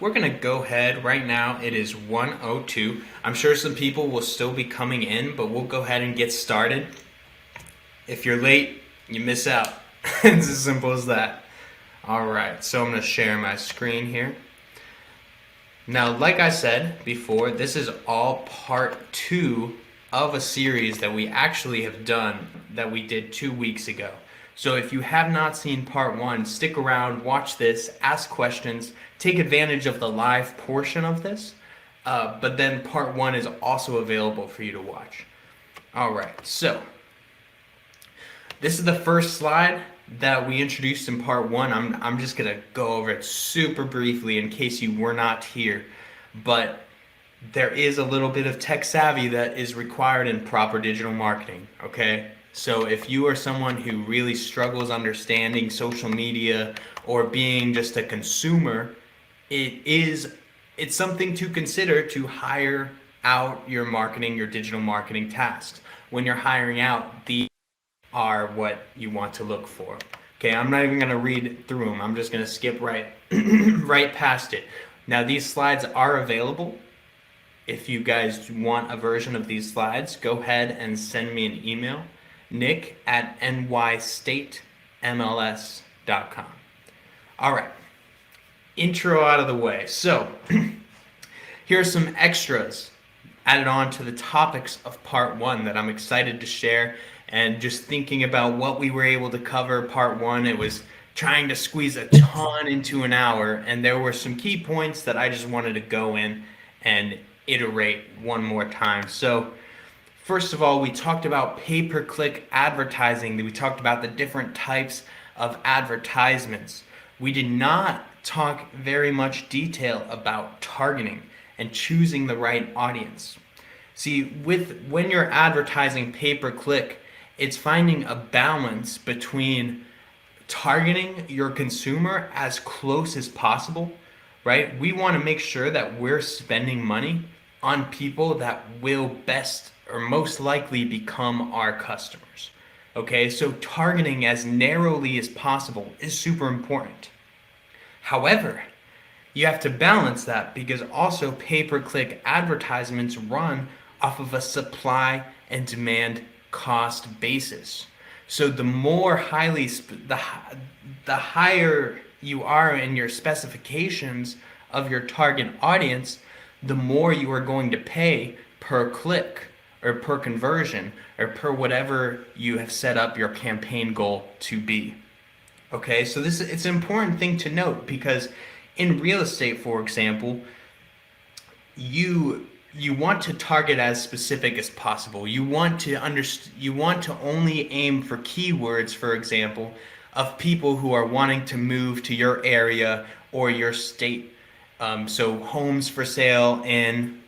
we're going to go ahead right now. It is 1:02. I'm sure some people will still be coming in, but we'll go ahead and get started. If you're late, you miss out. It's as simple as that. All right, so I'm going to share my screen here. Now, like I said before, this is all part 2 of a series that we actually have done that we did 2 weeks ago. So if you have not seen part 1, stick around, watch this, ask questions, take advantage of the live portion of this, but then part 1 is also available for you to watch. All right, so this is the first slide that we introduced in part 1. I'm just going to go over it super briefly in case you were not here, but there is a little bit of tech savvy that is required in proper digital marketing, okay? So if you are someone who really struggles understanding social media or being just a consumer, it's something to consider to hire out your marketing, your digital marketing tasks. When you're hiring out, these are what you want to look for. Okay, I'm not even going to read through them. I'm just going to skip right past it. Now, these slides are available. If you guys want a version of these slides, go ahead and send me an email, nick@nystatemls.com. All right, intro out of the way. So, here are some extras added on to the topics of part 1 that I'm excited to share. And just thinking about what we were able to cover part 1, it was trying to squeeze a ton into an hour, and there were some key points that I just wanted to go in and iterate one more time. So first of all, we talked about pay-per-click advertising. We talked about the different types of advertisements. We did not talk very much detail about targeting and choosing the right audience. See, when you're advertising pay-per-click, it's finding a balance between targeting your consumer as close as possible, right? We want to make sure that we're spending money on people that will best or most likely become our customers. Okay, so targeting as narrowly as possible is super important. However, you have to balance that because also pay-per-click advertisements run off of a supply and demand cost basis. So the more the higher you are in your specifications of your target audience, the more you are going to pay per click or per conversion or per whatever you have set up your campaign goal to be. Okay, so it's an important thing to note because in real estate, for example, you want to target as specific as possible. You want to only aim for keywords, for example, of people who are wanting to move to your area or your state. So homes for sale in,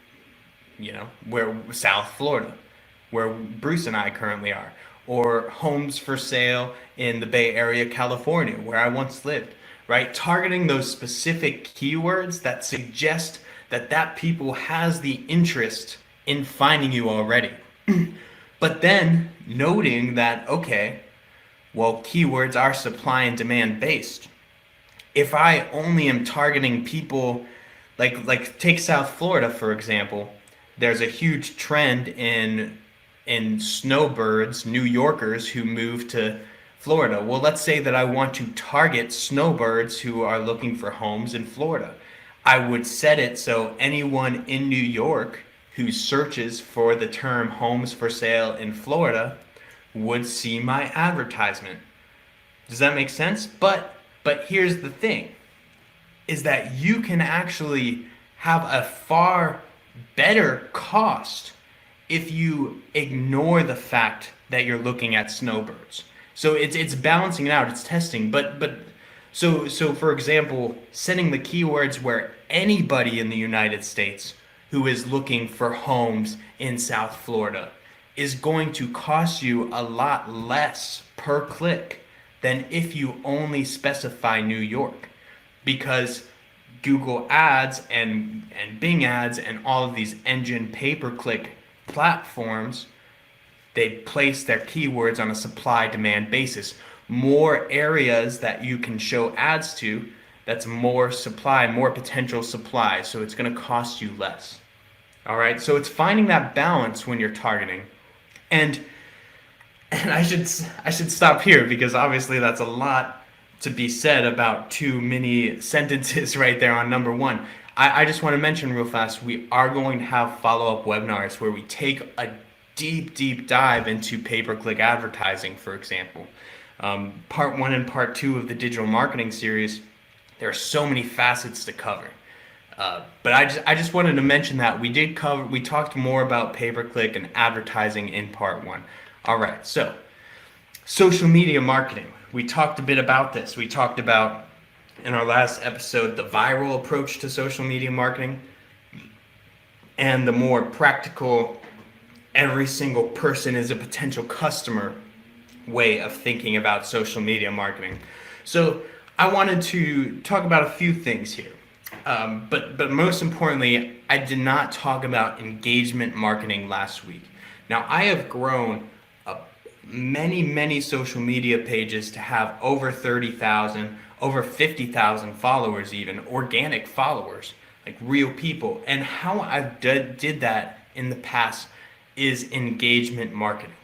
where South Florida, where Bruce and I currently are, or homes for sale in the Bay Area, California, where I once lived, right? Targeting those specific keywords that suggest that people has the interest in finding you already. But then noting that, okay, well, keywords are supply and demand based. If I only am targeting people, like take South Florida, for example, there's a huge trend in snowbirds, New Yorkers who move to Florida. Well, let's say that I want to target snowbirds who are looking for homes in Florida. I would set it so anyone in New York who searches for the term homes for sale in Florida would see my advertisement. Does that make sense? But here's the thing, is that you can actually have a far better cost if you ignore the fact that you're looking at snowbirds. So it's balancing it out, it's testing, So for example, setting the keywords where anybody in the United States who is looking for homes in South Florida is going to cost you a lot less per click than if you only specify New York, because Google Ads and Bing Ads and all of these engine pay-per-click platforms, they place their keywords on a supply-demand basis. More areas that you can show ads to, that's more supply, more potential supply, so it's going to cost you less. All right, so it's finding that balance when you're targeting. And I should stop here because obviously that's a lot to be said about too many sentences right there on number one. I just want to mention real fast, we are going to have follow-up webinars where we take a deep dive into pay-per-click advertising, for example. Part one and part two of the digital marketing series, there are so many facets to cover. But I just wanted to mention that we talked more about pay-per-click and advertising in part one. All right, so social media marketing. We talked a bit about this. We talked about in our last episode the viral approach to social media marketing and the more practical, every single person is a potential customer way of thinking about social media marketing. So I wanted to talk about a few things here. But most importantly, I did not talk about engagement marketing last week. Now, I have grown many social media pages to have over 30,000, over 50,000 followers even, organic followers, like real people. And how I did that in the past is engagement marketing.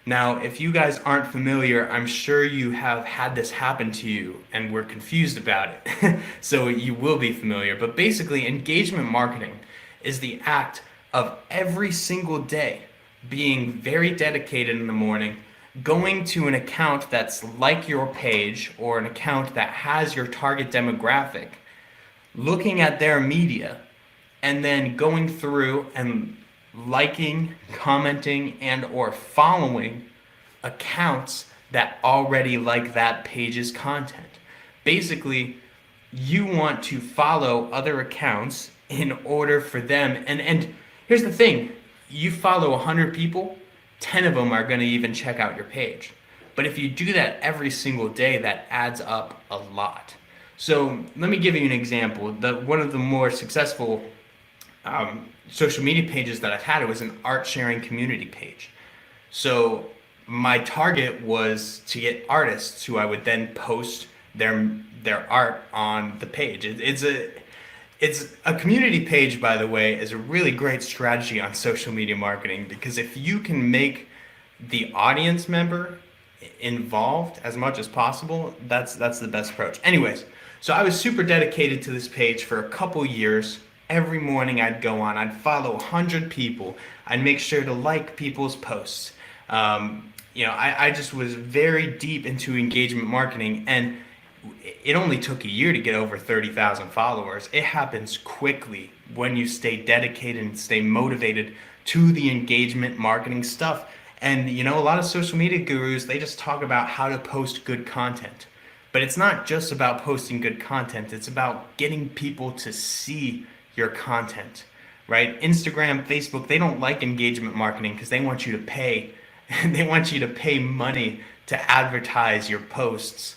Now, if you guys aren't familiar, I'm sure you have had this happen to you and were confused about it. So you will be familiar. But basically, engagement marketing is the act of every single day being very dedicated in the morning, going to an account that's like your page or an account that has your target demographic, looking at their media, and then going through and liking, commenting, and or following accounts that already like that page's content. Basically, you want to follow other accounts in order for them, and here's the thing, you follow 100 people, 10 of them are going to even check out your page. But if you do that every single day, that adds up a lot. So let me give you an example. One of the more successful social media pages that I've had, it was an art sharing community page. So my target was to get artists who I would then post their art on the page. It's a community page, by the way, is a really great strategy on social media marketing, because if you can make the audience member involved as much as possible, that's the best approach. Anyways, so I was super dedicated to this page for a couple years. Every morning I'd go on, I'd follow 100 people, I'd make sure to like people's posts. I just was very deep into engagement marketing, and it only took a year to get over 30,000 followers. It happens quickly when you stay dedicated and stay motivated to the engagement marketing stuff. And a lot of social media gurus, they just talk about how to post good content. But it's not just about posting good content, it's about getting people to see your content, right? Instagram, Facebook, they don't like engagement marketing because they want you to pay. They want you to pay money to advertise your posts.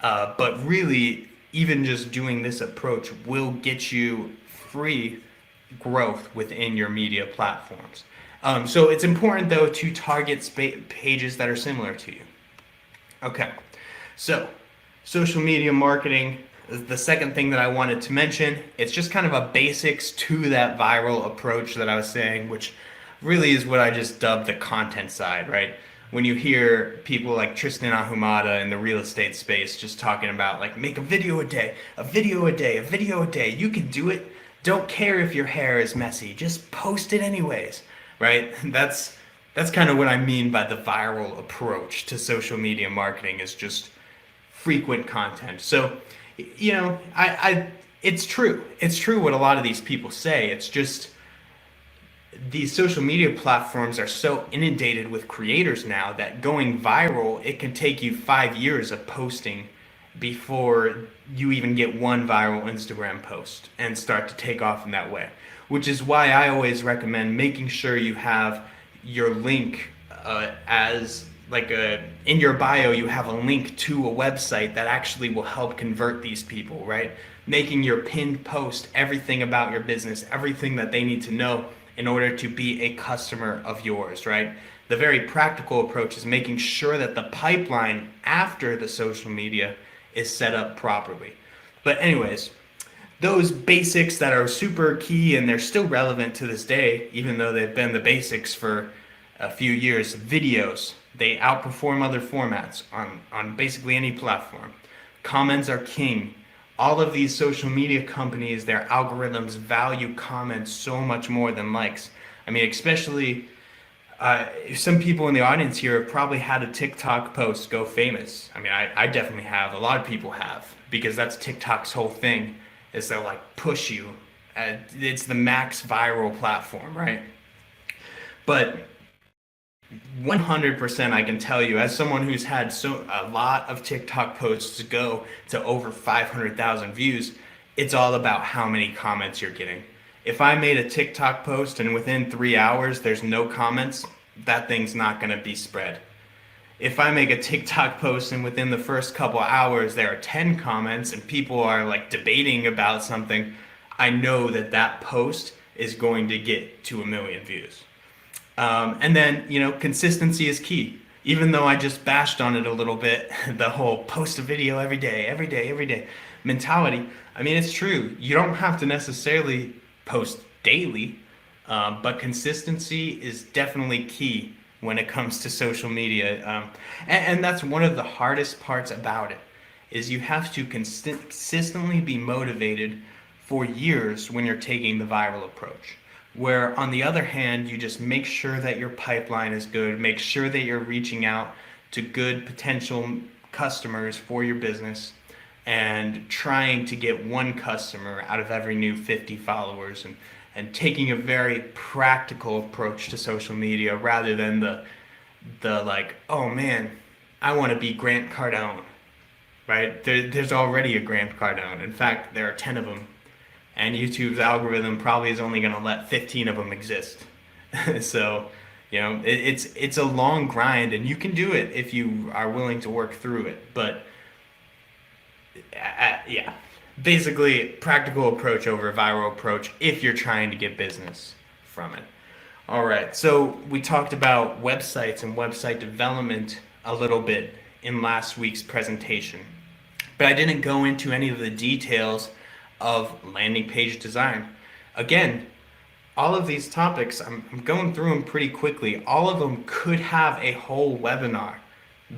But really, even just doing this approach will get you free growth within your media platforms. So it's important, though, to target pages that are similar to you. Okay, so social media marketing is the second thing that I wanted to mention. It's just kind of a basics to that viral approach that I was saying, which really is what I just dubbed the content side, right? When you hear people like Tristan Ahumada in the real estate space just talking about like, make a video a day, a video a day, a video a day, you can do it. Don't care if your hair is messy, just post it anyways, right? That's kind of what I mean by the viral approach to social media marketing, is just frequent content. So, it's true. It's true what a lot of these people say. It's just these social media platforms are so inundated with creators now that going viral, it can take you 5 years of posting before you even get one viral Instagram post and start to take off in that way. Which is why I always recommend making sure you have your link as like in your bio, you have a link to a website that actually will help convert these people, right? Making your pinned post everything about your business, everything that they need to know in order to be a customer of yours, right? The very practical approach is making sure that the pipeline after the social media is set up properly. But anyways, those basics that are super key and they're still relevant to this day, even though they've been the basics for a few years. Videos, they outperform other formats on basically any platform. Comments are king. All of these social media companies, their algorithms value comments so much more than likes. I mean, especially some people in the audience here have probably had a TikTok post go famous. I mean, I definitely have. A lot of people have, because that's TikTok's whole thing, is they'll like push you. It's the max viral platform, right? But 100% I can tell you, as someone who's had a lot of TikTok posts go to over 500,000 views, it's all about how many comments you're getting. If I made a TikTok post and within 3 hours there's no comments, that thing's not going to be spread. If I make a TikTok post and within the first couple hours there are 10 comments and people are like debating about something, I know that that post is going to get to 1 million views. And then, consistency is key. Even though I just bashed on it a little bit, the whole post a video every day, every day, every day mentality. I mean, it's true. You don't have to necessarily post daily, but consistency is definitely key when it comes to social media. And that's one of the hardest parts about it, is you have to consistently be motivated for years when you're taking the viral approach. Where on the other hand, you just make sure that your pipeline is good, make sure that you're reaching out to good potential customers for your business and trying to get one customer out of every new 50 followers, and taking a very practical approach to social media rather than the like, oh man, I want to be Grant Cardone, right? There's already a Grant Cardone. In fact, there are 10 of them. And YouTube's algorithm probably is only going to let 15 of them exist. So, it's a long grind, and you can do it if you are willing to work through it. But yeah, basically practical approach over viral approach if you're trying to get business from it. All right, so we talked about websites and website development a little bit in last week's presentation, but I didn't go into any of the details of landing page design. Again, all of these topics, I'm going through them pretty quickly. All of them could have a whole webinar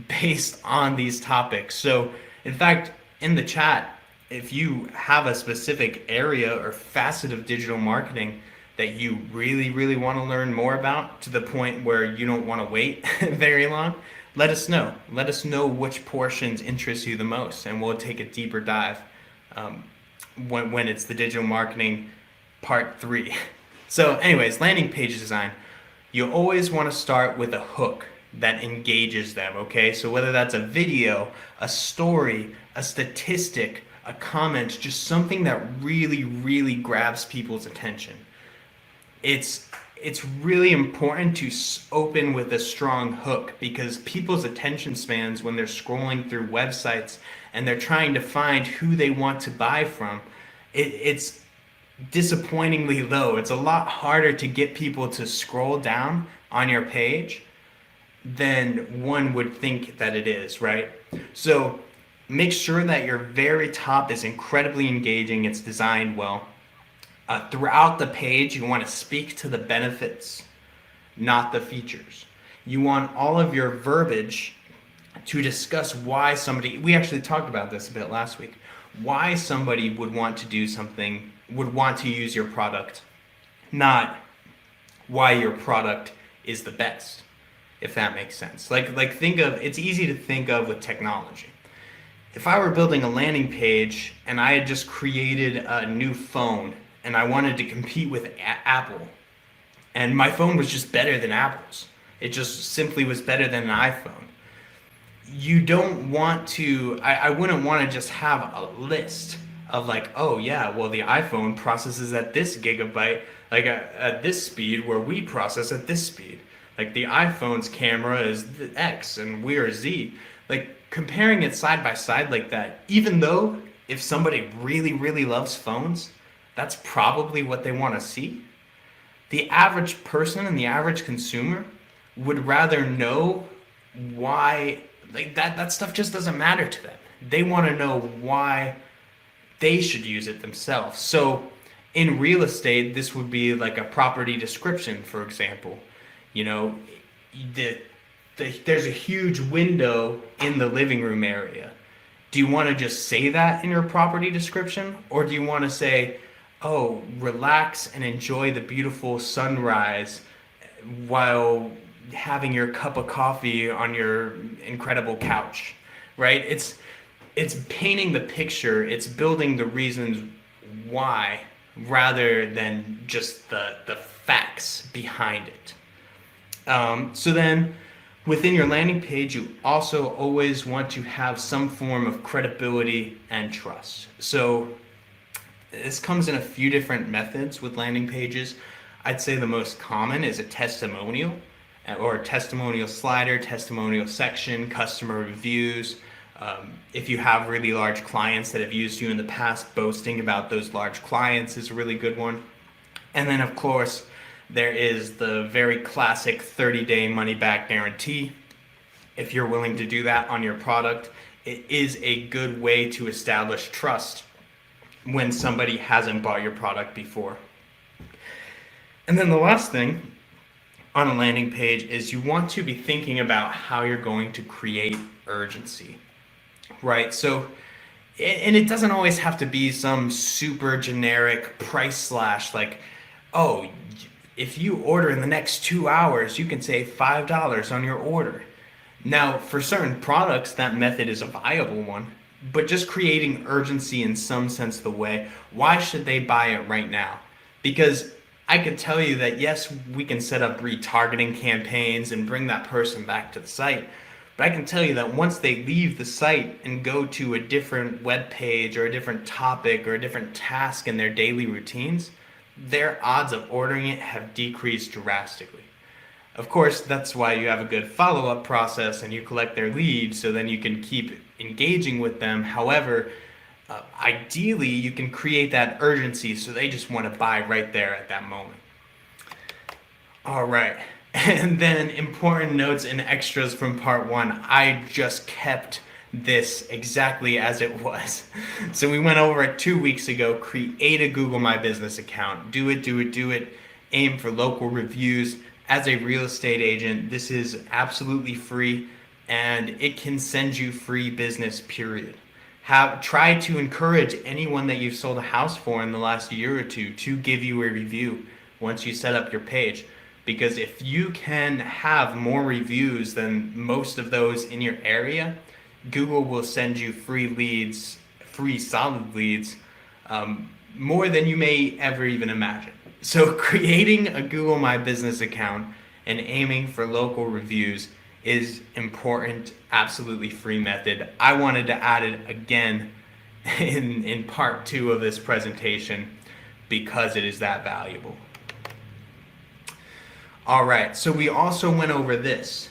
based on these topics. So, in fact, in the chat, if you have a specific area or facet of digital marketing that you really, really want to learn more about to the point where you don't want to wait very long, let us know. Let us know which portions interest you the most, and we'll take a deeper dive when it's the digital marketing part 3. So anyways, landing page design, you always want to start with a hook that engages them, okay? So whether that's a video, a story, a statistic, a comment, just something that really, really grabs people's attention. It's really important to open with a strong hook, because people's attention spans when they're scrolling through websites and they're trying to find who they want to buy from, it's disappointingly low. It's a lot harder to get people to scroll down on your page than one would think that it is, right? So make sure that your very top is incredibly engaging, it's designed well. Throughout the page, you want to speak to the benefits, not the features. You want all of your verbiage to discuss why somebody, we actually talked about this a bit last week, why somebody would want to do something, would want to use your product, not why your product is the best, if that makes sense. Like think of, it's easy to think of with technology. If I were building a landing page and I had just created a new phone and I wanted to compete with Apple, and my phone was just better than Apple's, it just simply was better than an iPhone. You don't want to, I wouldn't want to just have a list of like, oh yeah, well the iPhone processes at this gigabyte, like at this speed, where we process at this speed. Like the iPhone's camera is X and we're Z. Like comparing it side by side like that, even though if somebody really, really loves phones, that's probably what they want to see. The average person and the average consumer would rather know why, like that stuff just doesn't matter to them. They want to know why they should use it themselves. So in real estate, this would be like a property description, for example. You know, the, there's a huge window in the living room area. Do you want to just say that in your property description? Or do you want to say, oh, relax and enjoy the beautiful sunrise while having your cup of coffee on your incredible couch, right? It's painting the picture, it's building the reasons why rather than just the facts behind it. So then within your landing page, you also always want to have some form of credibility and trust. So this comes in a few different methods with landing pages. I'd say the most common is a testimonial or a testimonial slider, testimonial section, customer reviews. If you have really large clients that have used you in the past, boasting about those large clients is a really good one. And then, of course, there is the very classic 30-day money-back guarantee. If you're willing to do that on your product, it is a good way to establish trust when somebody hasn't bought your product before. And then the last thing on a landing page is you want to be thinking about how you're going to create urgency, right? So, and it doesn't always have to be some super generic price slash like, oh, if you order in the next 2 hours, you can save $5 on your order. Now, for certain products, that method is a viable one, but just creating urgency in some sense of the way, why should they buy it right now? Because I could tell you that yes, we can set up retargeting campaigns and bring that person back to the site, but I can tell you that once they leave the site and go to a different web page or a different topic or a different task in their daily routines, their odds of ordering it have decreased drastically. Of course, that's why you have a good follow-up process and you collect their leads so then you can keep engaging with them. However, ideally, you can create that urgency so they just want to buy right there at that moment. All right. And then important notes and extras from part one. I just kept this exactly as it was. So we went over it 2 weeks ago. Create a Google My Business account. Do it. Aim for local reviews. As a real estate agent, this is absolutely free and it can send you free business, period. Try to encourage anyone that you've sold a house for in the last year or two to give you a review once you set up your page. Because if you can have more reviews than most of those in your area, Google will send you free leads, free solid leads, more than you may ever even imagine. So creating a Google My Business account and aiming for local reviews is important, absolutely free method. I wanted to add it again in part two of this presentation because it is that valuable. All right, so we also went over this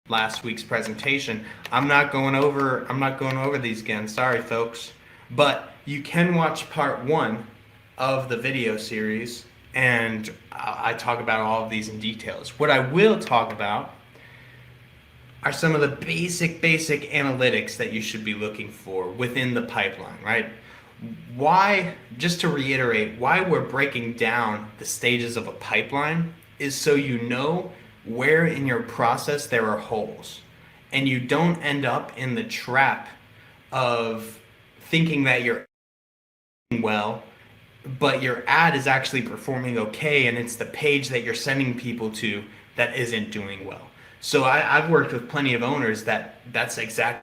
last week's presentation. I'm not going over these again, sorry folks. But you can watch part one of the video series and I talk about all of these in details. What I will talk about are some of the basic analytics that you should be looking for within the pipeline, right? Why, just to reiterate, why we're breaking down the stages of a pipeline is so you know where in your process there are holes and you don't end up in the trap of thinking that you're well, but your ad is actually performing okay and it's the page that you're sending people to that isn't doing well. So I've worked with plenty of owners that's exactly,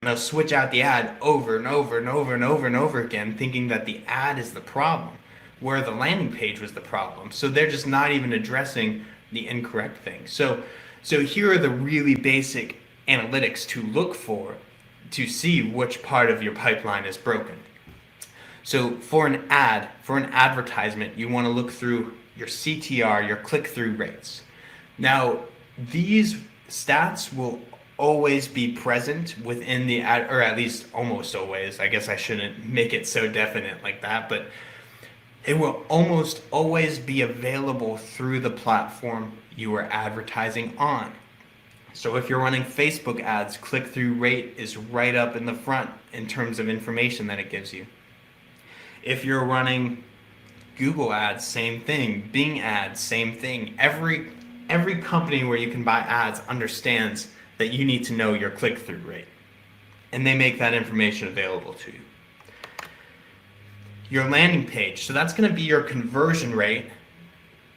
they'll switch out the ad over and over again thinking that the ad is the problem where the landing page was the problem. So they're just not even addressing the incorrect thing. So here are the really basic analytics to look for to see which part of your pipeline is broken. So for an advertisement, you want to look through your CTR, your click-through rates. Now, these stats will always be present within the ad, or at least almost always. I guess I shouldn't make it so definite like that, but it will almost always be available through the platform you are advertising on. So if you're running Facebook ads, click-through rate is right up in the front in terms of information that it gives you. If you're running Google ads, same thing. Bing ads, same thing. Every company where you can buy ads understands that you need to know your click-through rate, and they make that information available to you. Your landing page, so that's going to be your conversion rate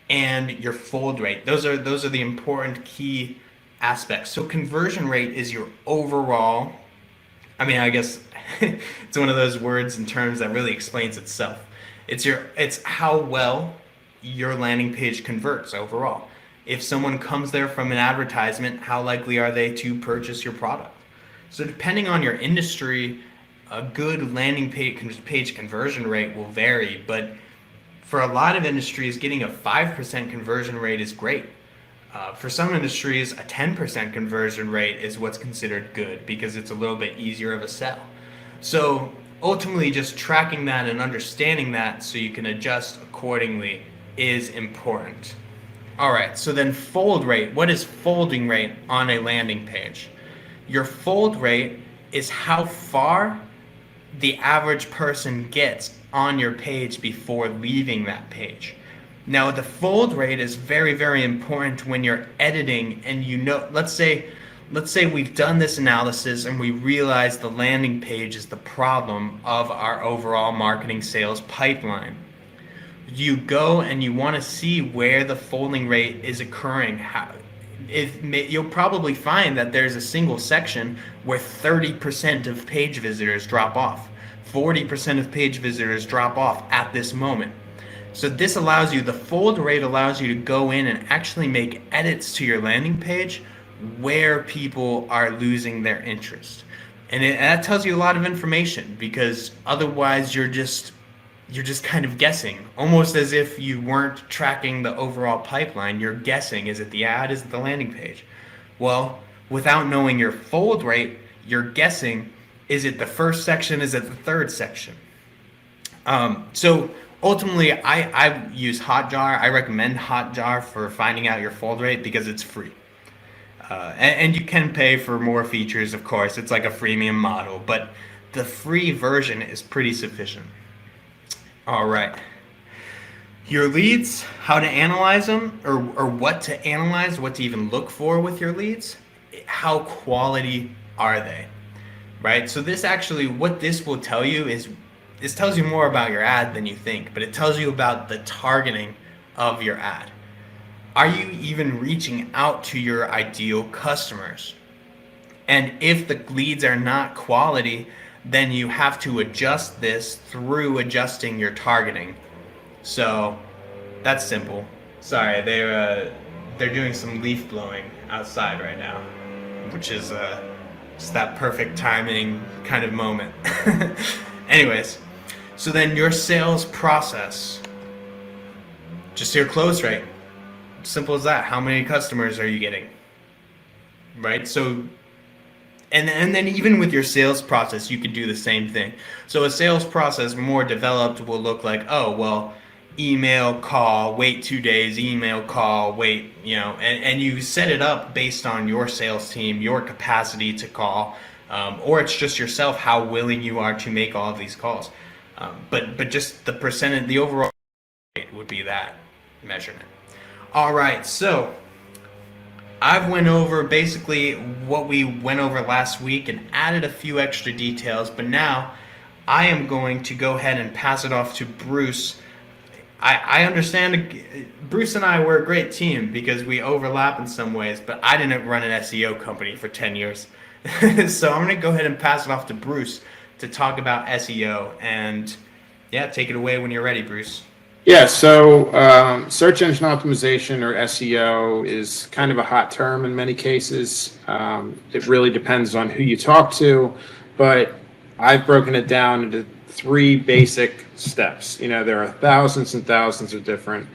and your fold rate. Those are the important key aspects. So conversion rate is your overall, I guess it's one of those words and terms that really explains itself. It's how well your landing page converts overall. If someone comes there from an advertisement, how likely are they to purchase your product? So depending on your industry, a good landing page conversion rate will vary, but for a lot of industries, getting a 5% conversion rate is great. For some industries, a 10% conversion rate is what's considered good because it's a little bit easier of a sell. So ultimately, just tracking that and understanding that so you can adjust accordingly is important. All right, so then fold rate. What is folding rate on a landing page? Your fold rate is how far the average person gets on your page before leaving that page. Now, the fold rate is very, very important when you're editing and let's say we've done this analysis and we realize the landing page is the problem of our overall marketing sales pipeline. You go and you want to see where the folding rate is occurring. You'll probably find that there's a single section where 30% of page visitors drop off, 40% of page visitors drop off at this moment. So this allows you, the fold rate allows you to go in and actually make edits to your landing page where people are losing their interest. And that tells you a lot of information, because otherwise you're just kind of guessing, almost as if you weren't tracking the overall pipeline. You're guessing, is it the ad, is it the landing page? Well, without knowing your fold rate, you're guessing, is it the first section, is it the third section? So ultimately, I use Hotjar. I recommend Hotjar for finding out your fold rate because it's free. And you can pay for more features, of course. It's like a freemium model, but the free version is pretty sufficient. All right. Your leads, how to analyze them, or what to analyze, what to even look for with your leads. How quality are they, right? So this actually, what this will tell you is, this tells you more about your ad than you think, but it tells you about the targeting of your ad. Are you even reaching out to your ideal customers? And if the leads are not quality, then you have to adjust this through adjusting your targeting. So that's simple. Sorry, they're doing some leaf blowing outside right now, which is just that perfect timing kind of moment. Anyways, so then your sales process, just your close rate. Simple as that. How many customers are you getting? Right? So, and then even with your sales process, you could do the same thing. So a sales process more developed will look like, oh, well, email, call, wait 2 days, email, call, wait, and you set it up based on your sales team, your capacity to call, or it's just yourself, how willing you are to make all of these calls. But just the percentage, the overall rate would be that measurement. All right, so I've went over basically what we went over last week and added a few extra details, but now I am going to go ahead and pass it off to Bruce. I understand Bruce and I were a great team because we overlap in some ways, but I didn't run an SEO company for 10 years. So I'm going to go ahead and pass it off to Bruce to talk about SEO, and yeah, take it away when you're ready, Bruce. Yeah, so search engine optimization, or SEO, is kind of a hot term in many cases. It really depends on who you talk to, but I've broken it down into 3 basic steps. There are thousands and thousands of different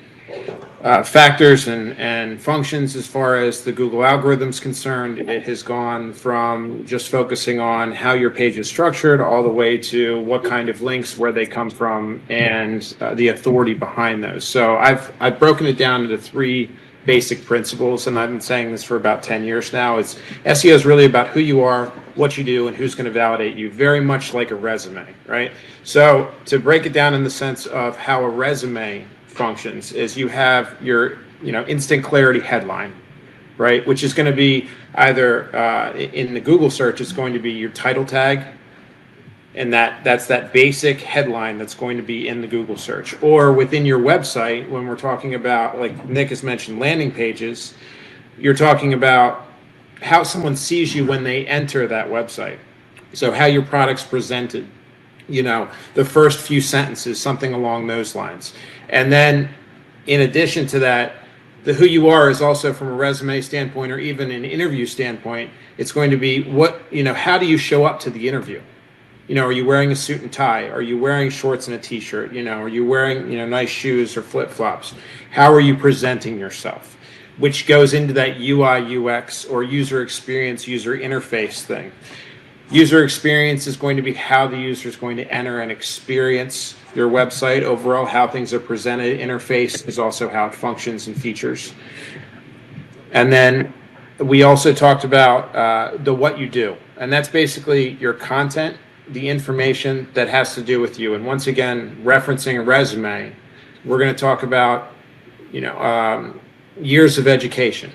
factors and functions as far as the Google algorithm is concerned. It has gone from just focusing on how your page is structured all the way to what kind of links, where they come from, and the authority behind those. So I've broken it down into 3 basic principles, and I've been saying this for about 10 years now. It's SEO is really about who you are, what you do, and who's going to validate you, very much like a resume, right? So to break it down in the sense of how a resume functions is you have your, instant clarity headline, right? Which is going to be either in the Google search, it's going to be your title tag, and that's that basic headline that's going to be in the Google search. Or within your website, when we're talking about, like Nick has mentioned, landing pages, you're talking about how someone sees you when they enter that website. So how your product's presented, the first few sentences, something along those lines. And then in addition to that, the who you are is also, from a resume standpoint or even an interview standpoint, it's going to be how do you show up to the interview? Are you wearing a suit and tie? Are you wearing shorts and a t-shirt? Are you wearing, nice shoes or flip-flops? How are you presenting yourself? Which goes into that UI, UX, or user experience, user interface thing. User experience is going to be how the user is going to enter and experience your website overall, how things are presented. Interface is also how it functions and features. And then we also talked about the what you do, and that's basically your content, the information that has to do with you. And once again, referencing a resume, we're going to talk about, years of education,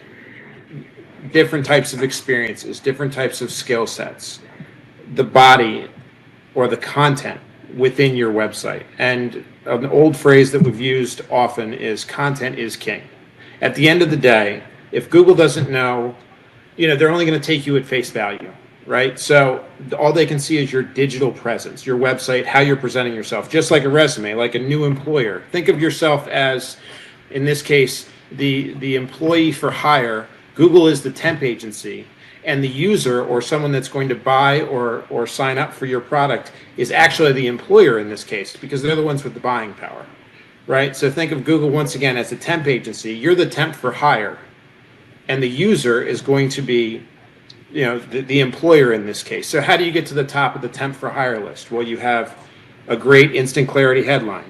different types of experiences, different types of skill sets, the body or the content within your website. And an old phrase that we've used often is content is king. At the end of the day, if Google doesn't know, they're only going to take you at face value. Right? So all they can see is your digital presence, your website, how you're presenting yourself, just like a resume, like a new employer. Think of yourself as, in this case, the employee for hire. Google is the temp agency, and the user, or someone that's going to buy or sign up for your product, is actually the employer in this case, because they're the ones with the buying power. Right? So think of Google once again as a temp agency. You're the temp for hire, and the user is going to be the employer in this case. So how do you get to the top of the temp for hire list? Well, you have a great instant clarity headline,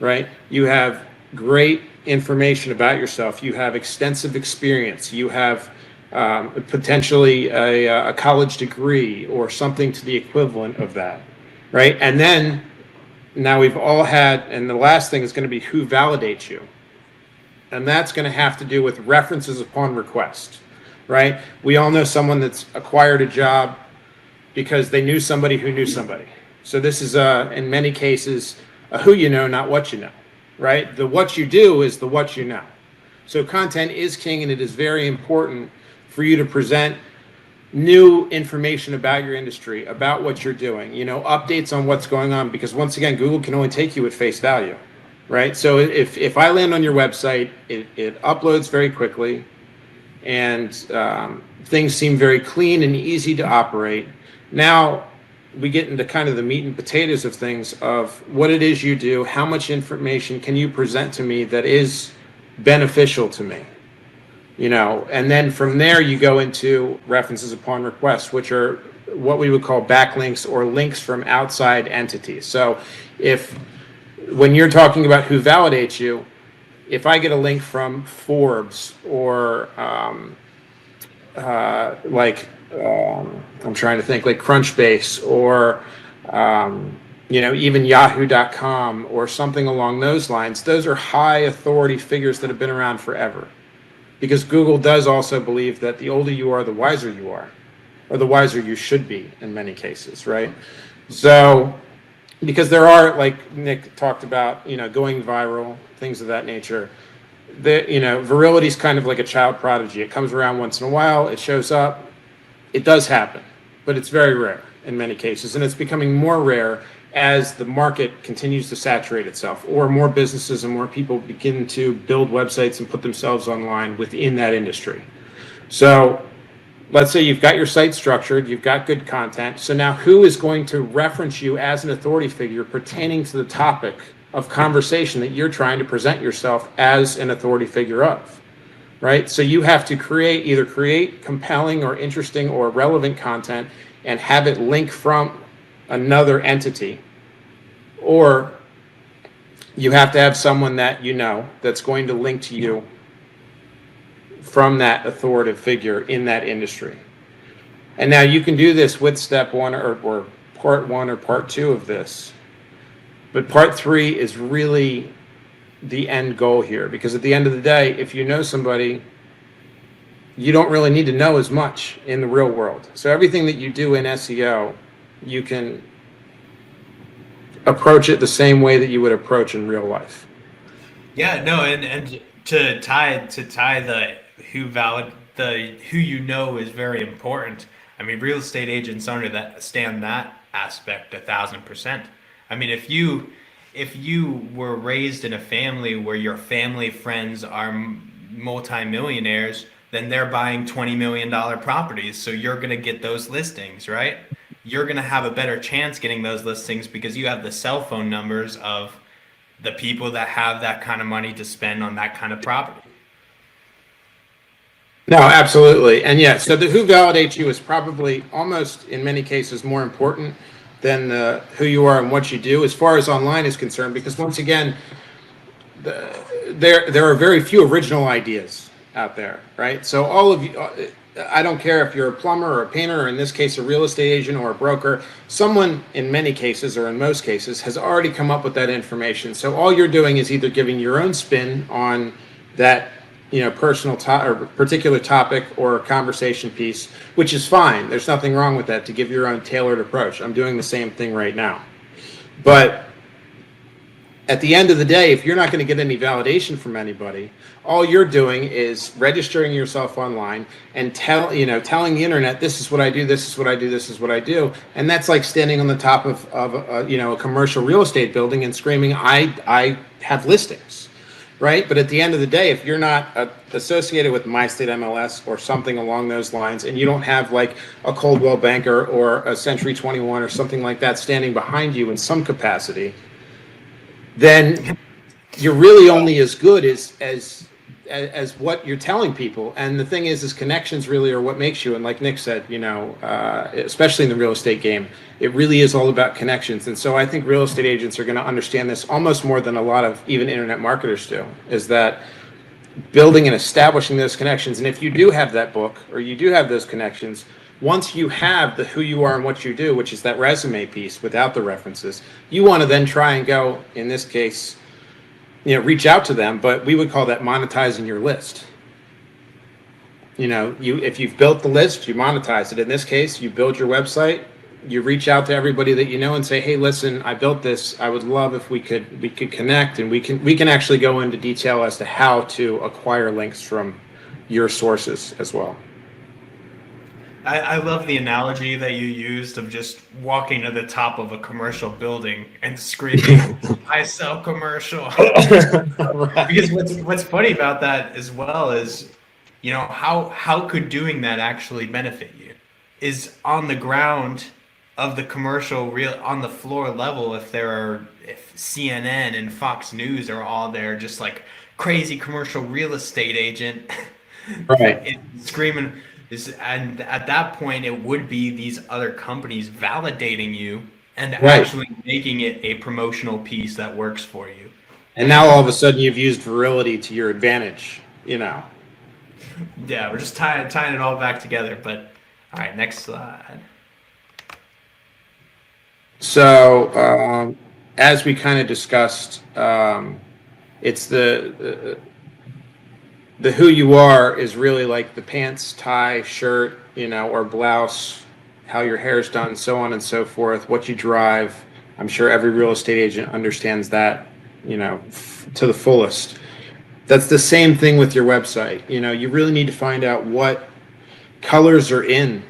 right? You have great information about yourself. You have extensive experience. You have potentially a college degree or something to the equivalent of that, right? And then now we've all had, and the last thing is going to be who validates you. And that's going to have to do with references upon request. Right? We all know someone that's acquired a job because they knew somebody who knew somebody. So this is, in many cases, a who you know, not what you know. Right? The what you do is the what you know. So content is king, and it is very important for you to present new information about your industry, about what you're doing, updates on what's going on, because once again, Google can only take you at face value. Right? So if I land on your website, it uploads very quickly, and things seem very clean and easy to operate. Now we get into kind of the meat and potatoes of things, of what it is you do, how much information can you present to me that is beneficial to me, and then from there you go into references upon request, which are what we would call backlinks or links from outside entities. So when you're talking about who validates you, if I get a link from Forbes or I'm trying to think, like Crunchbase or even Yahoo.com or something along those lines, those are high authority figures that have been around forever. Because Google does also believe that the older you are, the wiser you are, or the wiser you should be in many cases, right? So because there are, like Nick talked about, going viral, things of that nature. Virility is kind of like a child prodigy. It comes around once in a while. It shows up. It does happen, but it's very rare in many cases, and it's becoming more rare as the market continues to saturate itself, or more businesses and more people begin to build websites and put themselves online within that industry. So let's say you've got your site structured, you've got good content. So now who is going to reference you as an authority figure pertaining to the topic of conversation that you're trying to present yourself as an authority figure of, right? So you have to either create compelling or interesting or relevant content and have it link from another entity, or you have to have someone that that's going to link to you from that authoritative figure in that industry. And now you can do this with step one or part one or part two of this. But part three is really the end goal here, because at the end of the day, if you know somebody, you don't really need to know as much in the real world. So everything that you do in SEO, you can approach it the same way that you would approach in real life. Yeah, no, and to tie the who you know is very important. I mean, real estate agents understand that aspect 1,000%. I mean, if you were raised in a family where your family friends are multimillionaires, then they're buying $20 million properties, so you're gonna get those listings, right? You're gonna have a better chance getting those listings because you have the cell phone numbers of the people that have that kind of money to spend on that kind of property. No, absolutely. And yeah, so the who validates you is probably almost in many cases more important than who you are and what you do as far as online is concerned, because once again, there are very few original ideas out there, right? So all of you, I don't care if you're a plumber or a painter, or in this case, a real estate agent or a broker, someone in many cases or in most cases has already come up with that information. So all you're doing is either giving your own spin on that, personal or particular topic or conversation piece, which is fine. There's nothing wrong with that, to give your own tailored approach. I'm doing the same thing right now. But at the end of the day, if you're not going to get any validation from anybody, all you're doing is registering yourself online and telling the internet, this is what I do, this is what I do, this is what I do. And that's like standing on the top of a commercial real estate building and screaming, I have listings. Right? But at the end of the day, if you're not associated with MyState MLS or something along those lines, and you don't have like a Coldwell Banker or a Century 21 or something like that standing behind you in some capacity, then you're really only as good as what you're telling people. And the thing is connections really are what makes you. And like Nick said, especially in the real estate game, it really is all about connections. And so I think real estate agents are going to understand this almost more than a lot of even internet marketers do, is that building and establishing those connections. And if you do have that book or you do have those connections, once you have the who you are and what you do, which is that resume piece without the references, you want to then try and go, in this case, reach out to them, but we would call that monetizing your list. If you've built the list, you monetize it. In this case, you build your website, you reach out to everybody that you know and say, hey, listen, I built this. I would love if we could connect, and we can actually go into detail as to how to acquire links from your sources as well. I love the analogy that you used of just walking to the top of a commercial building and screaming, I sell commercial. Right. Because what's funny about that as well is, how could doing that actually benefit you? Is on the ground of the commercial on the floor level, if CNN and Fox News are all there just like crazy commercial real estate agent Right. screaming. And at that point, it would be these other companies validating you and actually making it a promotional piece that works for you. And now all of a sudden you've used virility to your advantage, Yeah, we're just tying it all back together. But all right, next slide. So as we kind of discussed, it's the who you are is really like the pants, tie, shirt, or blouse, how your hair's done, so on and so forth, what you drive. I'm sure every real estate agent understands that, to the fullest. That's the same thing with your website. You really need to find out what colors are in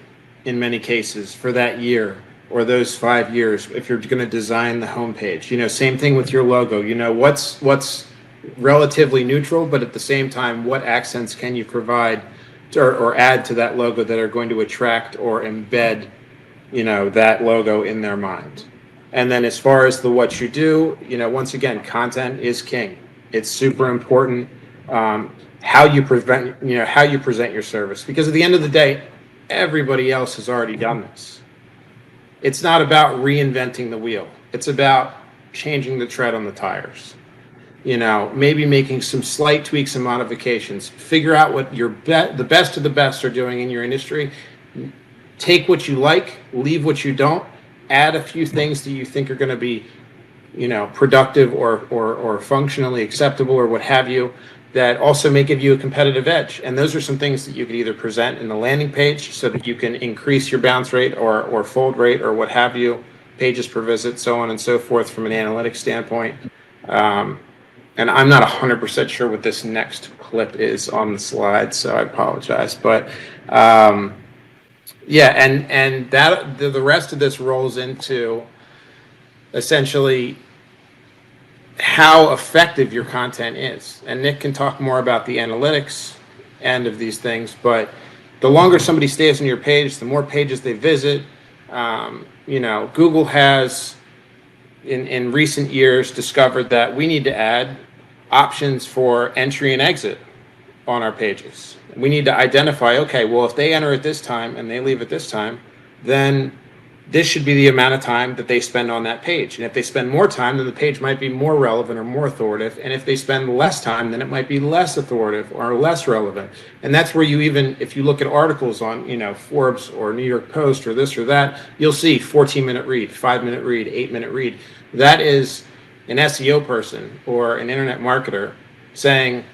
many cases for that year or those 5 years if you're going to design the homepage. Same thing with your logo. What's relatively neutral, but at the same time, what accents can you provide or add to that logo that are going to attract or embed, that logo in their mind. And then as far as what you do, once again, content is king. It's super important. How you present your service, because at the end of the day, everybody else has already done this. It's not about reinventing the wheel. It's about changing the tread on the tires. maybe making some slight tweaks and modifications. Figure out what the best of the best are doing in your industry. Take what you like, leave what you don't, add a few things that you think are going to be, productive or functionally acceptable or what have you, that also may give you a competitive edge. And those are some things that you could either present in the landing page so that you can increase your bounce rate or fold rate or what have you, pages per visit, so on and so forth from an analytics standpoint. And I'm not 100% sure what this next clip is on the slide, so I apologize. But yeah, and that the rest of this rolls into essentially how effective your content is. And Nick can talk more about the analytics end of these things, but the longer somebody stays on your page, the more pages they visit. Google has in recent years discovered that we need to add options for entry and exit on our pages. We need to identify, okay, well, if they enter at this time and they leave at this time, then this should be the amount of time that they spend on that page. And if they spend more time, then the page might be more relevant or more authoritative. And if they spend less time, then it might be less authoritative or less relevant. And that's where you even, if you look at articles on, Forbes or New York Post or this or that, you'll see 14-minute read, 5-minute read, 8-minute read. That is an SEO person or an internet marketer saying,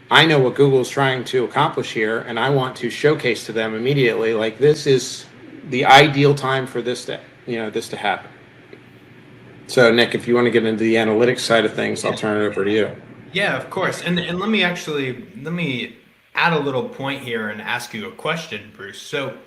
I know what Google's trying to accomplish here, and I want to showcase to them immediately, like, this is the ideal time for this to happen. So Nick, if you want to get into the analytics side of things, I'll turn it over to you. Yeah, of course. And let me add a little point here and ask you a question, Bruce. So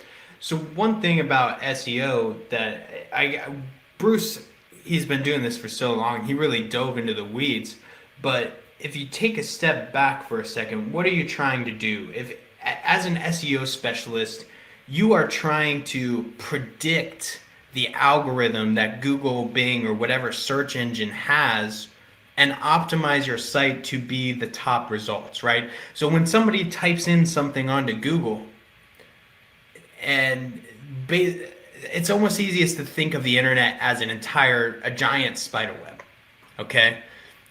one thing about SEO that Bruce, he's been doing this for so long, he really dove into the weeds. But if you take a step back for a second, what are you trying to do? If, as an SEO specialist, you are trying to predict the algorithm that Google, Bing, or whatever search engine has and optimize your site to be the top results, right? So when somebody types in something onto Google, and it's almost easiest to think of the internet as a giant spider web, okay?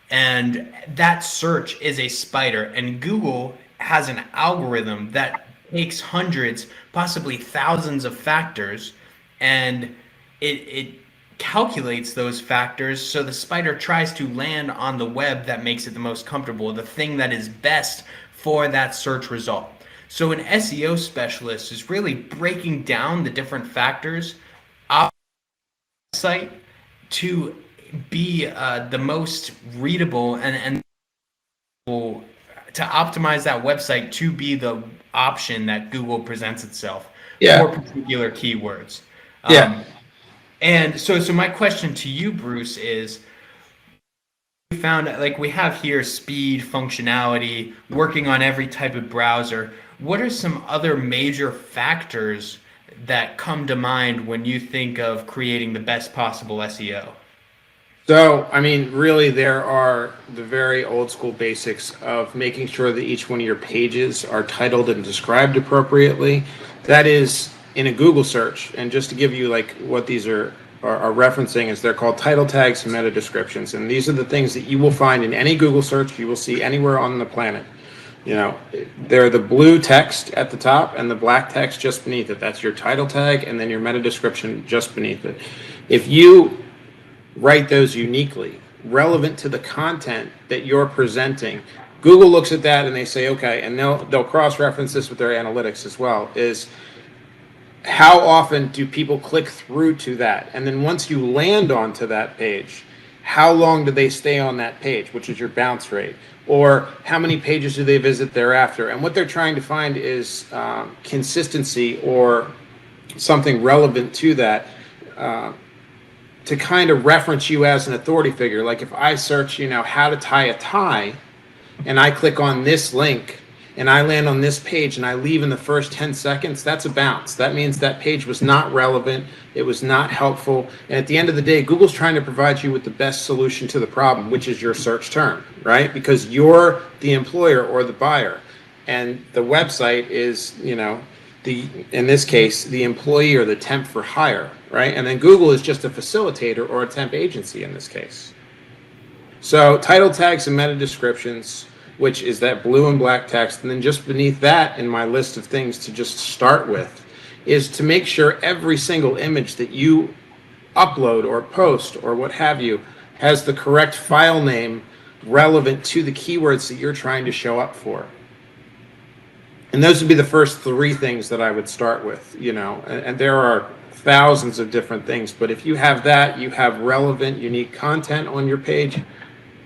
And that search is a spider, and Google has an algorithm that takes hundreds, possibly thousands of factors, and it calculates those factors so the spider tries to land on the web that makes it the most comfortable, the thing that is best for that search result. So an SEO specialist is really breaking down the different factors of the site to be the most readable and to optimize that website to be the option that Google presents itself for particular keywords. And so my question to you, Bruce, is, we found, like, we have here speed, functionality, working on every type of browser. What are some other major factors that come to mind when you think of creating the best possible SEO? So, I mean, really, there are the very old school basics of making sure that each one of your pages are titled and described appropriately. That is in a Google search. And just to give you like what these are referencing, is they're called title tags and meta descriptions. And these are the things that you will find in any Google search you will see anywhere on the planet. They're the blue text at the top and the black text just beneath it. That's your title tag, and then your meta description just beneath it. If you write those uniquely, relevant to the content that you're presenting, Google looks at that and they say, okay, and they'll cross-reference this with their analytics as well, is how often do people click through to that? And then once you land onto that page, how long do they stay on that page, which is your bounce rate? Or how many pages do they visit thereafter? And what they're trying to find is consistency or something relevant to that, to kind of reference you as an authority figure. Like if I search, how to tie a tie, and I click on this link, and I land on this page, and I leave in the first 10 seconds, that's a bounce. That means that page was not relevant, it was not helpful, and at the end of the day, Google's trying to provide you with the best solution to the problem, which is your search term, right? Because you're the employer or the buyer, and the website is, in this case, the employee or the temp for hire, right? And then Google is just a facilitator or a temp agency in this case. So title tags and meta descriptions, which is that blue and black text. And then just beneath that in my list of things to just start with is to make sure every single image that you upload or post or what have you has the correct file name relevant to the keywords that you're trying to show up for. And those would be the first three things that I would start with, and there are thousands of different things, but if you have that, you have relevant, unique content on your page,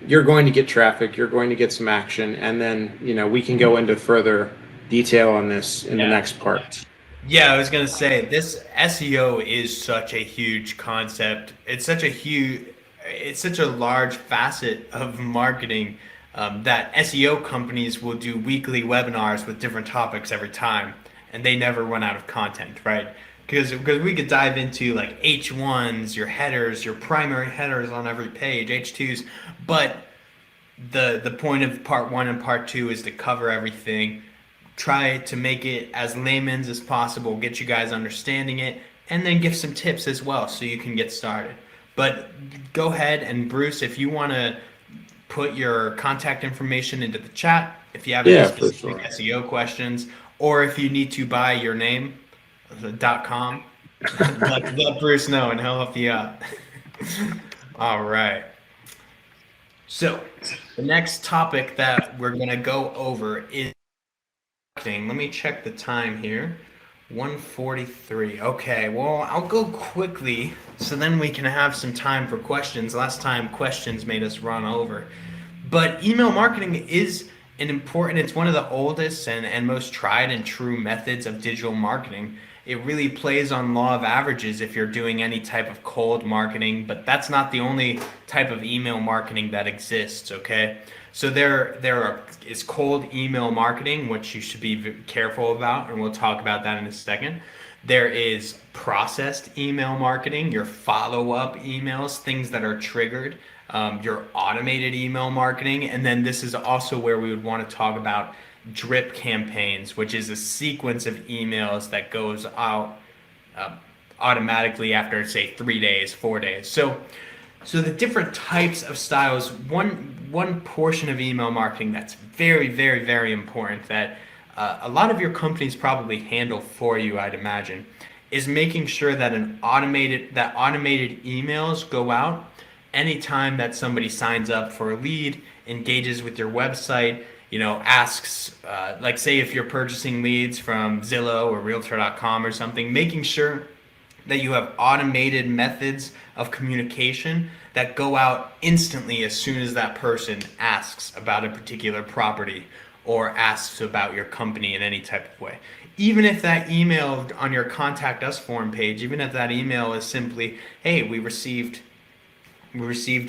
you're going to get traffic, you're going to get some action, and then, we can go into further detail on this in the next part. Yeah, I was gonna say this SEO is such a huge concept. It's such a large facet of marketing that SEO companies will do weekly webinars with different topics every time, and they never run out of content, right? Because we could dive into like H1s, your headers, your primary headers on every page, H2s, but the point of part one and part two is to cover everything, try to make it as layman's as possible, get you guys understanding it, and then give some tips as well so you can get started. But go ahead, and Bruce, if you want to put your contact information into the chat, if you have any specific SEO questions, or if you need to buy your name, .com, let Bruce know and he'll help you out. All right. So the next topic that we're going to go over is marketing. Let me check the time here. 1:43. Okay, well, I'll go quickly so then we can have some time for questions. Last time questions made us run over. But email marketing is it's one of the oldest and most tried and true methods of digital marketing. It really plays on law of averages if you're doing any type of cold marketing, but that's not the only type of email marketing that exists, okay? So there is cold email marketing, which you should be careful about, and we'll talk about that in a second. There is processed email marketing, your follow-up emails, things that are triggered, your automated email marketing, and then this is also where we would want to talk about drip campaigns, which is a sequence of emails that goes out automatically after, say, 3 days, 4 days. So the different types of styles, one portion of email marketing that's very, very, very important that a lot of your companies probably handle for you, I'd imagine, is making sure that automated emails go out anytime that somebody signs up for a lead, engages with your website, asks, like say if you're purchasing leads from Zillow or Realtor.com or something, making sure that you have automated methods of communication that go out instantly as soon as that person asks about a particular property or asks about your company in any type of way. Even if that email on your contact us form page, even if that email is simply, hey, we received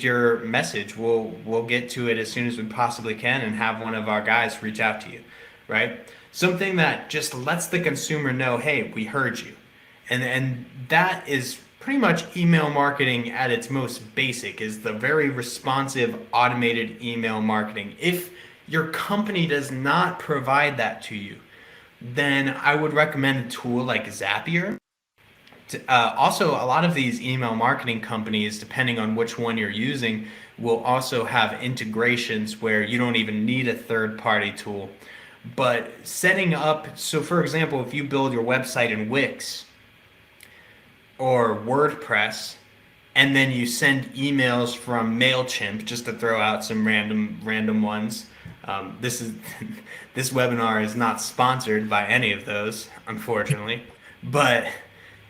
your message, we'll get to it as soon as we possibly can and have one of our guys reach out to you, right? Something that just lets the consumer know, hey, we heard you. And that is pretty much email marketing at its most basic, is the very responsive automated email marketing. If your company does not provide that to you, then I would recommend a tool like Zapier. Also, a lot of these email marketing companies, depending on which one you're using, will also have integrations where you don't even need a third-party tool. But setting up, so for example, if you build your website in Wix or WordPress, and then you send emails from MailChimp, just to throw out some random ones. This webinar is not sponsored by any of those, unfortunately, but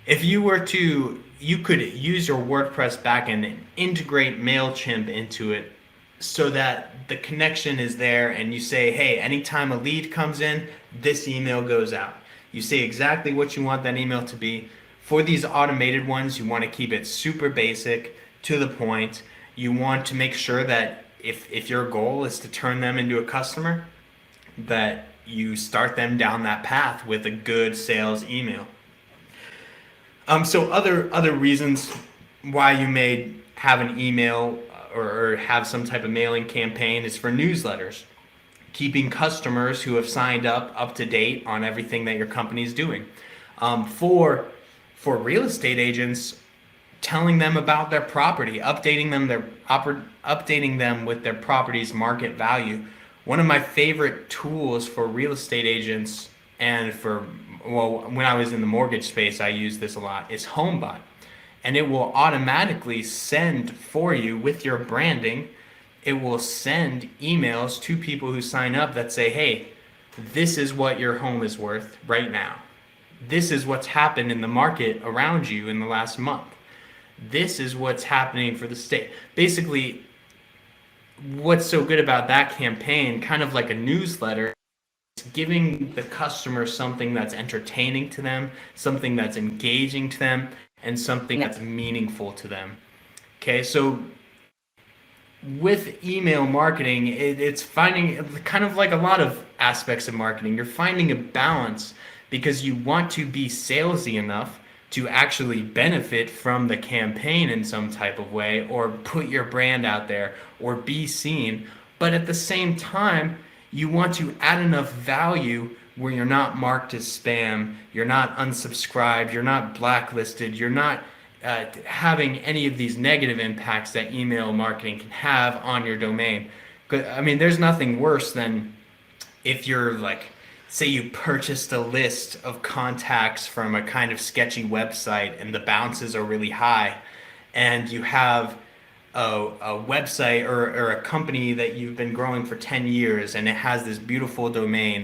if you were to, you could use your WordPress backend and integrate MailChimp into it so that the connection is there, and you say, hey, anytime a lead comes in, this email goes out. You say exactly what you want that email to be. For these automated ones, you want to keep it super basic, to the point. You want to make sure that if your goal is to turn them into a customer, that you start them down that path with a good sales email. So other reasons why you may have an email or have some type of mailing campaign is for newsletters, keeping customers who have signed up to date on everything that your company is doing. For real estate agents, telling them about their property, updating them with their property's market value. One of my favorite tools for real estate agents and when I was in the mortgage space, I use this a lot, is HomeBot. And it will automatically send for you with your branding. It will send emails to people who sign up that say, hey, this is what your home is worth right now. This is what's happened in the market around you in the last month. This is what's happening for the state. Basically, what's so good about that campaign, kind of like a newsletter, is giving the customer something that's entertaining to them, something that's engaging to them, and something that's meaningful to them. Okay, so with email marketing, it's finding, kind of like a lot of aspects of marketing, you're finding a balance because you want to be salesy enough to actually benefit from the campaign in some type of way, or put your brand out there, or be seen. But at the same time, you want to add enough value where you're not marked as spam, you're not unsubscribed, you're not blacklisted, you're not having any of these negative impacts that email marketing can have on your domain. I mean, there's nothing worse than if you're like, say you purchased a list of contacts from a kind of sketchy website and the bounces are really high, and you have a website or a company that you've been growing for 10 years and it has this beautiful domain,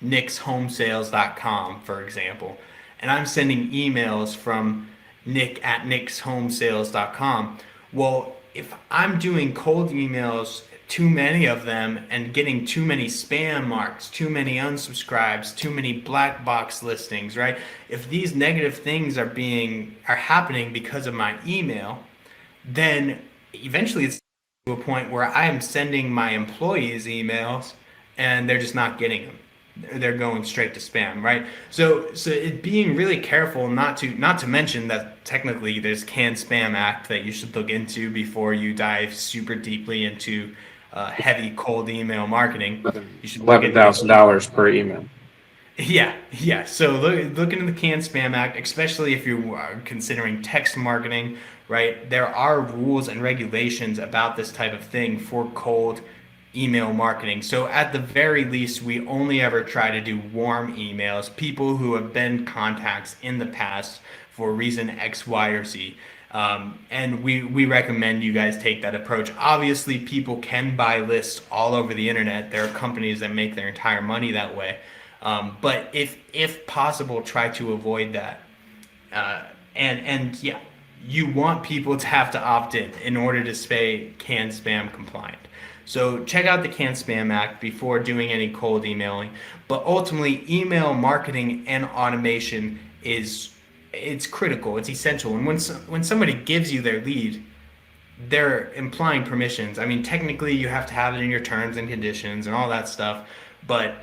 nickshomesales.com, for example, and I'm sending emails from Nick at nickshomesales.com. Well, if I'm doing cold emails, too many of them, and getting too many spam marks, too many unsubscribes, too many black box listings, right? If these negative things are happening because of my email, then eventually it's to a point where I am sending my employees emails and they're just not getting them. They're going straight to spam, right? So it being really careful not to mention that technically there's CAN-SPAM Act that you should look into before you dive super deeply into heavy cold email marketing. You should $11,000 per email. Yeah. So look into the CAN-SPAM Act, especially if you are considering text marketing, right? There are rules and regulations about this type of thing for cold email marketing. So at the very least, we only ever try to do warm emails, people who have been contacts in the past for reason X, Y, or Z. And we recommend you guys take that approach. Obviously, people can buy lists all over the internet. There are companies that make their entire money that way. But if possible, try to avoid that. And yeah, you want people to have to opt in order to stay CAN-SPAM compliant. So check out the CAN-SPAM Act before doing any cold emailing. But ultimately, email marketing and automation it's critical. It's essential. And when somebody gives you their lead, they're implying permissions. I mean, technically, you have to have it in your terms and conditions and all that stuff. But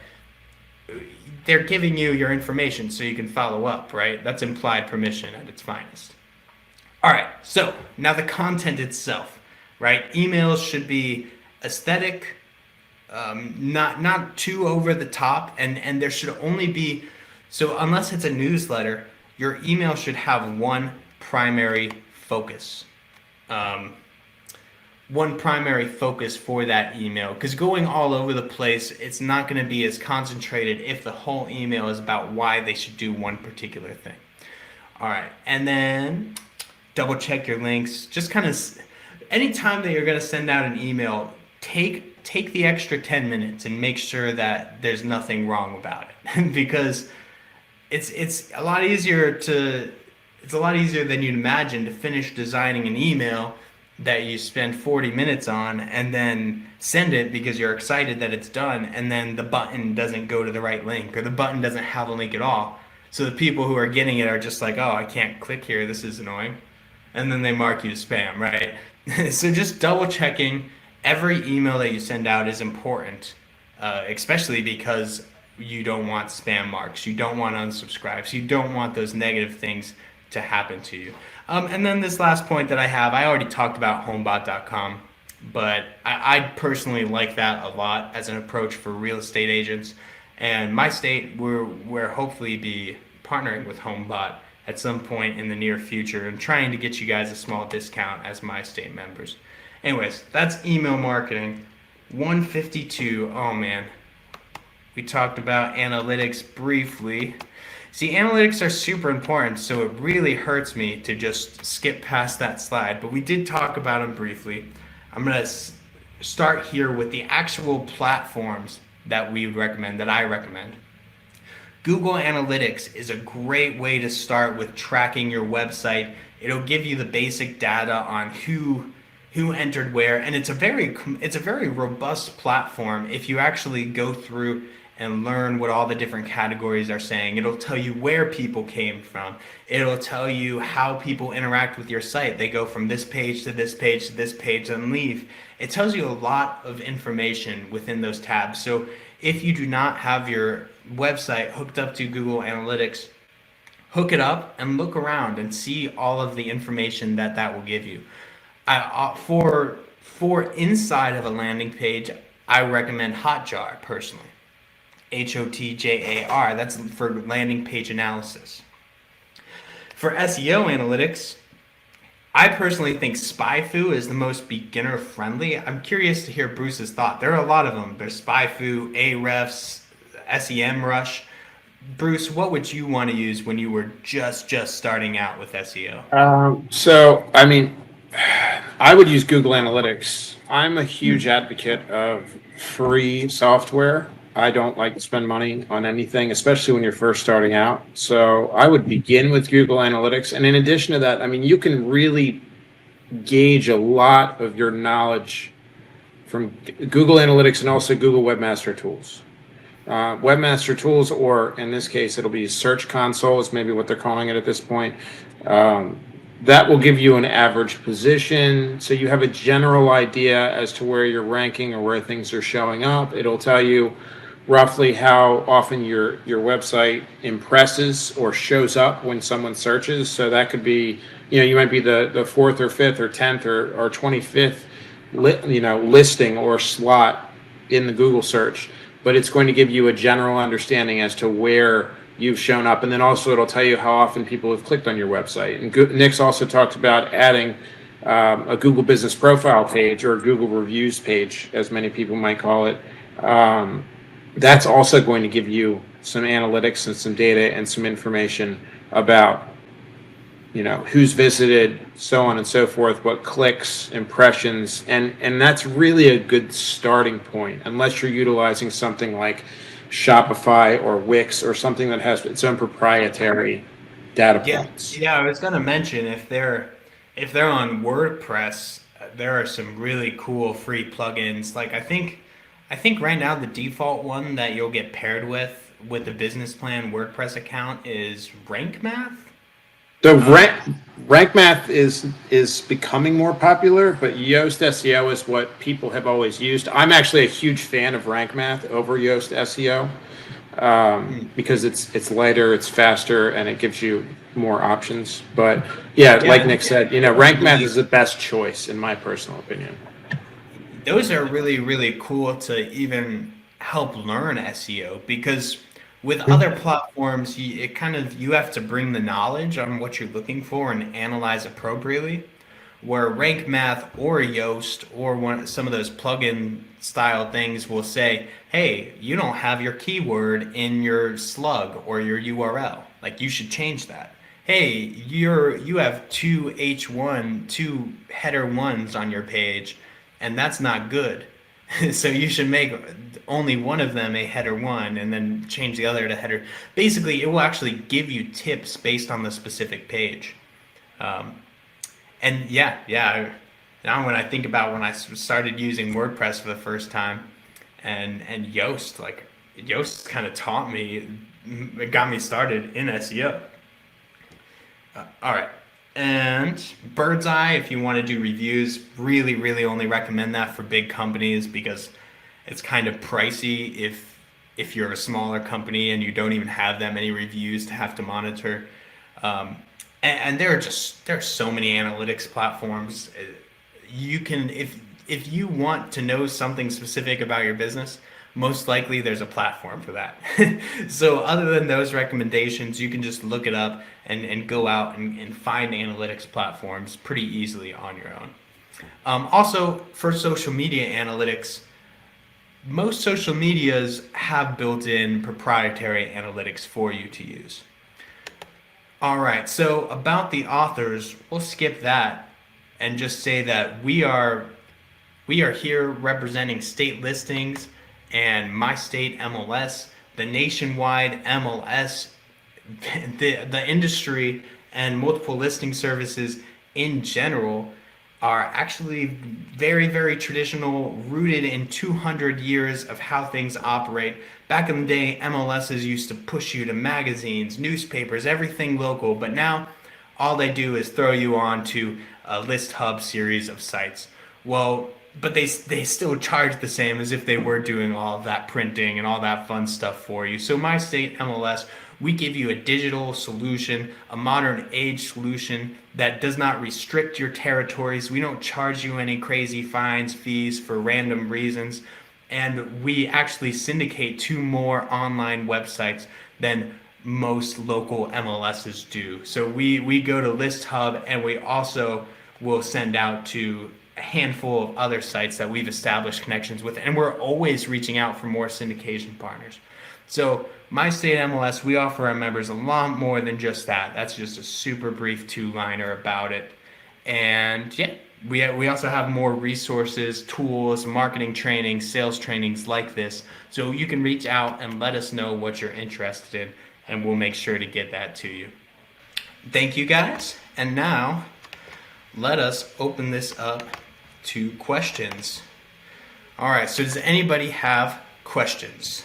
they're giving you your information so you can follow up, right? That's implied permission at its finest. All right. So now the content itself, right? Emails should be aesthetic, not too over the top, and there should only be, so unless it's a newsletter, your email should have one primary focus. One primary focus for that email, because going all over the place, it's not going to be as concentrated if the whole email is about why they should do one particular thing. All right, and then double check your links. Just kind of, anytime that you're going to send out an email, take the extra 10 minutes and make sure that there's nothing wrong about it because it's a lot easier than you'd imagine to finish designing an email that you spend 40 minutes on and then send it because you're excited that it's done, and then the button doesn't go to the right link, or the button doesn't have a link at all. So the people who are getting it are just like, oh, I can't click here, this is annoying. And then they mark you as spam, right? So just double checking. Every email that you send out is important, especially because you don't want spam marks, you don't want unsubscribes, you don't want those negative things to happen to you. And then this last point that I already talked about homebot.com, but I personally like that a lot as an approach for real estate agents. And my state, we're hopefully be partnering with HomeBot at some point in the near future and trying to get you guys a small discount as MyState members. Anyways, that's email marketing. 152. Oh man. We talked about analytics briefly. See, analytics are super important, so it really hurts me to just skip past that slide, but we did talk about them briefly. I'm going to start here with the actual platforms that we would recommend, that I recommend. Google Analytics is a great way to start with tracking your website. It'll give you the basic data on who entered where, and it's a very robust platform. If you actually go through and learn what all the different categories are saying, it'll tell you where people came from. It'll tell you how people interact with your site. They go from this page to this page to this page and leave. It tells you a lot of information within those tabs. So if you do not have your website hooked up to Google Analytics, hook it up and look around and see all of the information that will give you. For inside of a landing page, I recommend Hotjar personally. Hotjar. That's for landing page analysis. For SEO analytics, I personally think SpyFu is the most beginner friendly. I'm curious to hear Bruce's thought. There are a lot of them. There's SpyFu, Ahrefs, SEMrush. Bruce, what would you want to use when you were just starting out with SEO? I would use Google Analytics. I'm a huge advocate of free software. I don't like to spend money on anything, especially when you're first starting out. So I would begin with Google Analytics. And in addition to that, you can really gauge a lot of your knowledge from Google Analytics and also Google Webmaster Tools. Webmaster Tools, or in this case, it'll be Search Console is maybe what they're calling it at this point. That will give you an average position, so you have a general idea as to where you're ranking or where things are showing up. It'll tell you roughly how often your website impresses or shows up when someone searches. So that could be, you might be the fourth or fifth or 10th or 25th listing or slot in the Google search, but it's going to give you a general understanding as to where you've shown up. And then also it'll tell you how often people have clicked on your website. And Nick's also talked about adding a Google Business Profile page, or a Google Reviews page, as many people might call it. That's also going to give you some analytics and some data and some information about, who's visited, so on and so forth, what clicks, impressions, and that's really a good starting point, unless you're utilizing something like Shopify or Wix or something that has its own proprietary data points. Yeah, I was gonna mention if they're on WordPress, there are some really cool free plugins. Like I think right now the default one that you'll get paired with the business plan WordPress account is Rank Math. The rank math is becoming more popular, but Yoast SEO is what people have always used. I'm actually a huge fan of rank math over Yoast SEO because it's lighter, it's faster, and it gives you more options. But like Nick said, rank math is the best choice in my personal opinion. Those are really, really cool to even help learn SEO, because with other platforms, you have to bring the knowledge on what you're looking for and analyze appropriately. Where Rank Math or Yoast or some of those plugin style things will say, hey, you don't have your keyword in your slug or your URL. Like, you should change that. Hey, you have two header ones on your page, and that's not good. So you should make only one of them a header one and then change the other to header. Basically, it will actually give you tips based on the specific page. Now when I think about when I started using WordPress for the first time and Yoast, like Yoast kind of taught me, it got me started in SEO. All right. And Bird's Eye, if you want to do reviews, really, really only recommend that for big companies because it's kind of pricey if you're a smaller company and you don't even have that many reviews to have to monitor. And there are so many analytics platforms. You can, if you want to know something specific about your business, most likely there's a platform for that. So other than those recommendations, you can just look it up and go out and find analytics platforms pretty easily on your own. Also, for social media analytics, most social medias have built-in proprietary analytics for you to use. All right, so about the authors, we'll skip that and just say that we are here representing state listings and my state MLS, the nationwide MLS, the industry, and multiple listing services in general are actually very, very traditional, rooted in 200 years of how things operate. Back in the day, MLSs used to push you to magazines, newspapers, everything local, but now all they do is throw you on to a list hub series of sites. Well, but they still charge the same as if they were doing all of that printing and all that fun stuff for you. So my state MLS, we give you a digital solution, a modern age solution that does not restrict your territories. We don't charge you any crazy fines, fees for random reasons. And we actually syndicate to more online websites than most local MLSs do. So we go to List Hub, and we also will send out to a handful of other sites that we've established connections with, and we're always reaching out for more syndication partners. So my state MLS, we offer our members a lot more than just that. That's just a super brief two-liner about it. And yeah, we also have more resources, tools, marketing training, sales trainings like this. So you can reach out and let us know what you're interested in, and we'll make sure to get that to you. Thank you guys. And now let us open this up to questions. All right, so does anybody have questions?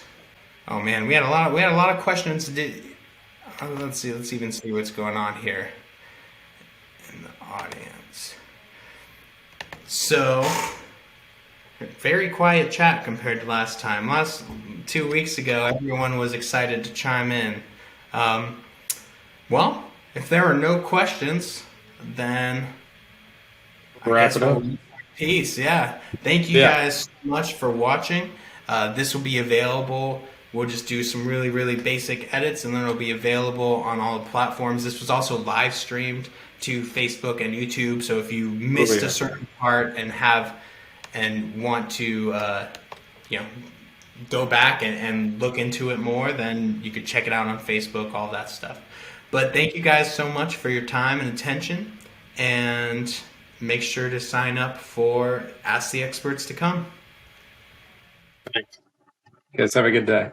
Oh man, we had a lot of questions. Let's see, let's even see what's going on here in the audience. So, very quiet chat compared to last time. Last 2 weeks ago, everyone was excited to chime in. Well, if there are no questions, then Wrap it up. peace. Yeah. Thank you guys so much for watching. This will be available. We'll just do some really, really basic edits, and then it'll be available on all the platforms. This was also live streamed to Facebook and YouTube. So if you missed a certain part and want to, go back and look into it more, then you could check it out on Facebook, all that stuff. But thank you guys so much for your time and attention, and make sure to sign up for Ask the Experts to come. Thanks. You guys have a good day.